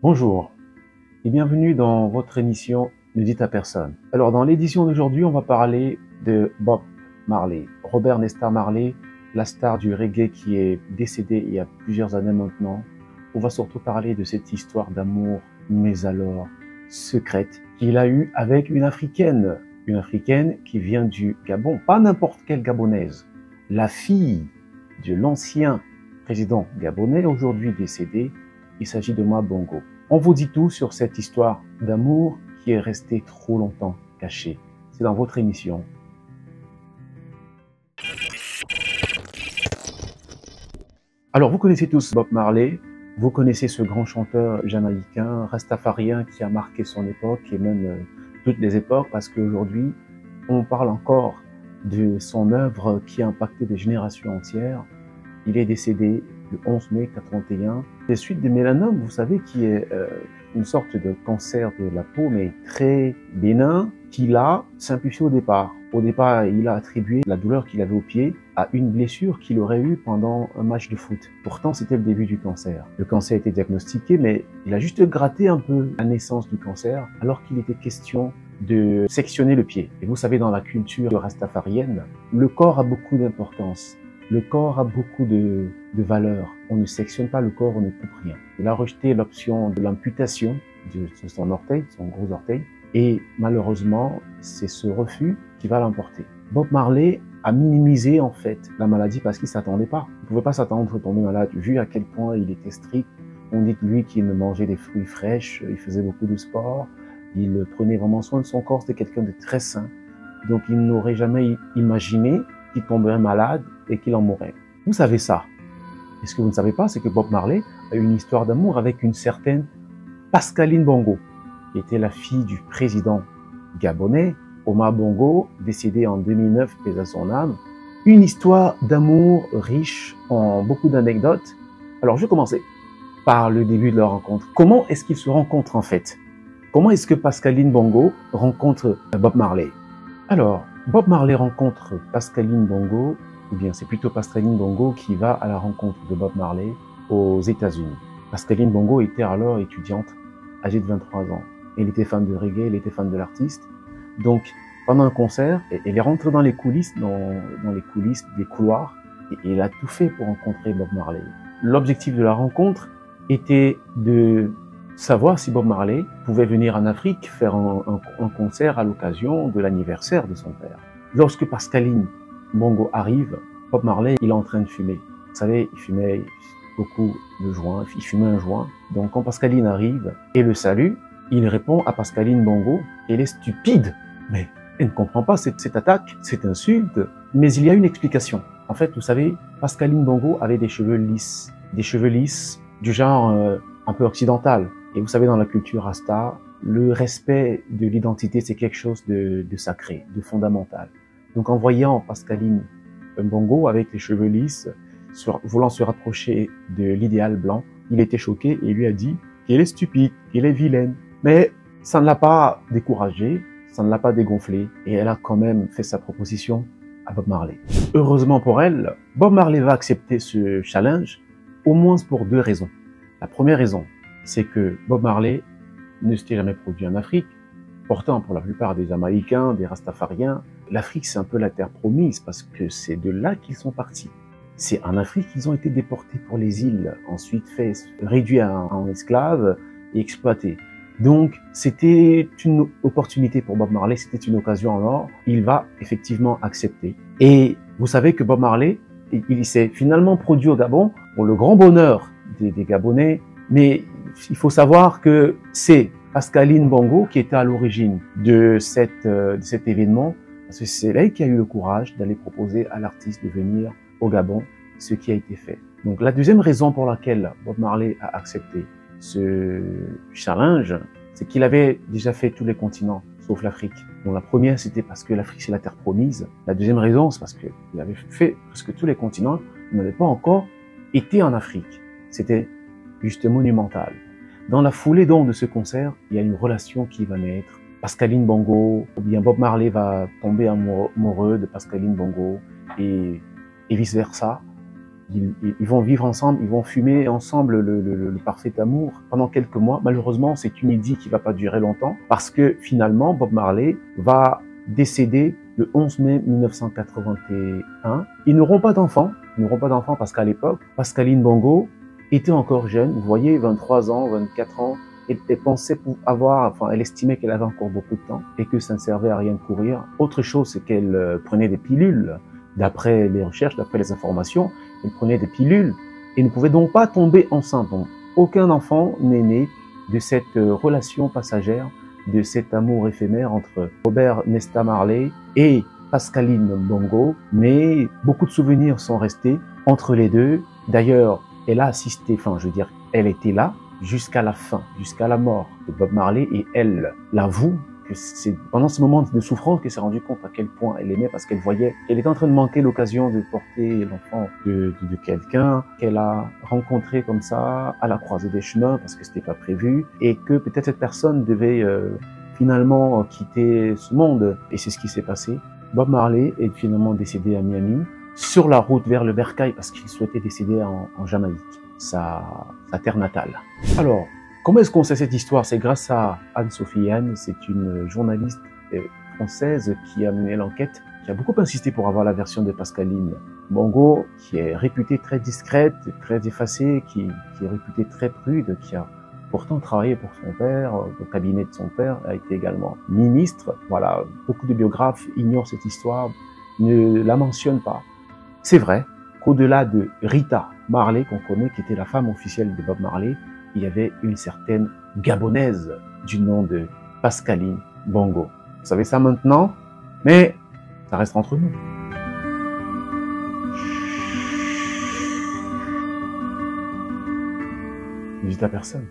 Bonjour et bienvenue dans votre émission Ne dites à personne. Alors dans l'édition d'aujourd'hui, on va parler de Bob Marley, Robert Nesta Marley, la star du reggae qui est décédé il y a plusieurs années maintenant. On va surtout parler de cette histoire d'amour, mais alors secrète, qu'il a eue avec une Africaine qui vient du Gabon, pas n'importe quelle Gabonaise, la fille de l'ancien président gabonais, aujourd'hui décédé. Il s'agit de Moi Bongo. On vous dit tout sur cette histoire d'amour qui est restée trop longtemps cachée. C'est dans votre émission. Alors, vous connaissez tous Bob Marley. Vous connaissez ce grand chanteur jamaïcain, rastafarien, qui a marqué son époque et même toutes les époques, parce qu'aujourd'hui, on parle encore de son œuvre qui a impacté des générations entières. Il est décédé le 11 mai 81 des suites de mélanome, vous savez, qui est une sorte de cancer de la peau, mais très bénin, qu'il a simplifié au départ. Au départ, il a attribué la douleur qu'il avait au pied à une blessure qu'il aurait eue pendant un match de foot. Pourtant, c'était le début du cancer. Le cancer a été diagnostiqué, mais il a juste gratté un peu la naissance du cancer, alors qu'il était question de sectionner le pied. Et vous savez, dans la culture rastafarienne, le corps a beaucoup d'importance. Le corps a beaucoup de valeur. On ne sectionne pas le corps, on ne coupe rien. Il a rejeté l'option de l'amputation de son orteil, son gros orteil, et malheureusement, c'est ce refus qui va l'emporter. Bob Marley a minimisé en fait la maladie parce qu'il s'attendait pas. Il ne pouvait pas s'attendre à tomber malade, vu à quel point il était strict. On dit de lui qu'il ne mangeait des fruits fraîches, il faisait beaucoup de sport, il prenait vraiment soin de son corps, c'était quelqu'un de très sain. Donc il n'aurait jamais imaginé qu'il tomberait malade et qu'il en mourrait. Vous savez ça. Et ce que vous ne savez pas, c'est que Bob Marley a eu une histoire d'amour avec une certaine Pascaline Bongo, qui était la fille du président gabonais, Omar Bongo, décédé en 2009, paix à son âme. Une histoire d'amour riche en beaucoup d'anecdotes. Alors je vais commencer par le début de leur rencontre. Comment est-ce qu'ils se rencontrent en fait? Comment est-ce que Pascaline Bongo rencontre Bob Marley? Alors, Bob Marley rencontre Pascaline Bongo, ou bien c'est plutôt Pascaline Bongo qui va à la rencontre de Bob Marley aux États-Unis. Pascaline Bongo était alors étudiante, âgée de 23 ans. Elle était fan de reggae, elle était fan de l'artiste. Donc, pendant un concert, elle est rentrée dans les coulisses, dans les coulisses des couloirs, et elle a tout fait pour rencontrer Bob Marley. L'objectif de la rencontre était de savoir si Bob Marley pouvait venir en Afrique faire un concert à l'occasion de l'anniversaire de son père. Lorsque Pascaline Bongo arrive, Bob Marley, il est en train de fumer. Vous savez, il fumait beaucoup de joints, il fumait un joint. Donc quand Pascaline arrive et le salue, il répond à Pascaline Bongo, elle est stupide. Mais elle ne comprend pas cette attaque, cette insulte. Mais il y a une explication. En fait, vous savez, Pascaline Bongo avait des cheveux lisses du genre un peu occidental. Et vous savez, dans la culture Rasta, le respect de l'identité, c'est quelque chose de sacré, de fondamental. Donc en voyant Pascaline Bongo avec les cheveux lisses, voulant se rapprocher de l'idéal blanc, il était choqué et lui a dit qu'elle est stupide, qu'elle est vilaine. Mais ça ne l'a pas découragée, ça ne l'a pas dégonflée, et elle a quand même fait sa proposition à Bob Marley. Heureusement pour elle, Bob Marley va accepter ce challenge, au moins pour deux raisons. La première raison, c'est que Bob Marley ne s'était jamais produit en Afrique. Pourtant, pour la plupart des Jamaïcains, des Rastafariens, l'Afrique c'est un peu la terre promise parce que c'est de là qu'ils sont partis. C'est en Afrique qu'ils ont été déportés pour les îles, ensuite réduits en esclaves et exploités. Donc, c'était une opportunité pour Bob Marley, c'était une occasion en or. Il va effectivement accepter. Et vous savez que Bob Marley, il s'est finalement produit au Gabon pour le grand bonheur des Gabonais. Mais il faut savoir que c'est Pascaline Bongo qui était à l'origine de cet événement, parce que c'est elle qui a eu le courage d'aller proposer à l'artiste de venir au Gabon, ce qui a été fait. Donc la deuxième raison pour laquelle Bob Marley a accepté ce challenge, c'est qu'il avait déjà fait tous les continents, sauf l'Afrique. Donc la première, c'était parce que l'Afrique, c'est la terre promise. La deuxième raison, c'est parce qu'il avait fait presque tous les continents, il n'avait pas encore été en Afrique. C'était juste monumental. Dans la foulée donc de ce concert, il y a une relation qui va naître. Pascaline Bongo, ou bien Bob Marley va tomber amoureux de Pascaline Bongo et vice versa. Ils vont vivre ensemble, ils vont fumer ensemble le parfait amour pendant quelques mois. Malheureusement, c'est une idylle qui va pas durer longtemps parce que finalement, Bob Marley va décéder le 11 mai 1981. Ils n'auront pas d'enfants. Ils n'auront pas d'enfants parce qu'à l'époque, Pascaline Bongo était encore jeune. Vous voyez, 23 ans, 24 ans. Elle pensait elle estimait qu'elle avait encore beaucoup de temps et que ça ne servait à rien de courir. Autre chose, c'est qu'elle prenait des pilules. D'après les recherches, d'après les informations, elle prenait des pilules et ne pouvait donc pas tomber enceinte. Donc, aucun enfant n'est né de cette relation passagère, de cet amour éphémère entre Robert Nesta Marley et Pascaline Bongo, mais beaucoup de souvenirs sont restés entre les deux. D'ailleurs, elle a assisté, elle était là jusqu'à la fin, jusqu'à la mort de Bob Marley, et elle l'avoue que c'est pendant ce moment de souffrance qu'elle s'est rendue compte à quel point elle aimait, parce qu'elle voyait qu'elle était en train de manquer l'occasion de porter l'enfant de quelqu'un qu'elle a rencontré comme ça à la croisée des chemins, parce que c'était pas prévu, et que peut-être cette personne devait finalement quitter ce monde, et c'est ce qui s'est passé. Bob Marley est finalement décédé à Miami, sur la route vers le Bercail, parce qu'il souhaitait décéder en Jamaïque, sa terre natale. Alors, comment est-ce qu'on sait cette histoire? C'est grâce à Anne-Sophie Yann, c'est une journaliste française qui a mené l'enquête, qui a beaucoup insisté pour avoir la version de Pascaline Bongo, qui est réputée très discrète, très effacée, qui est réputée très prude, qui a pourtant travaillé pour son père, au cabinet de son père, a été également ministre. Voilà, beaucoup de biographes ignorent cette histoire, ne la mentionnent pas. C'est vrai qu'au-delà de Rita Marley, qu'on connaît, qui était la femme officielle de Bob Marley, il y avait une certaine Gabonaise du nom de Pascaline Bongo. Vous savez ça maintenant, mais ça reste entre nous. Ne dites à personne.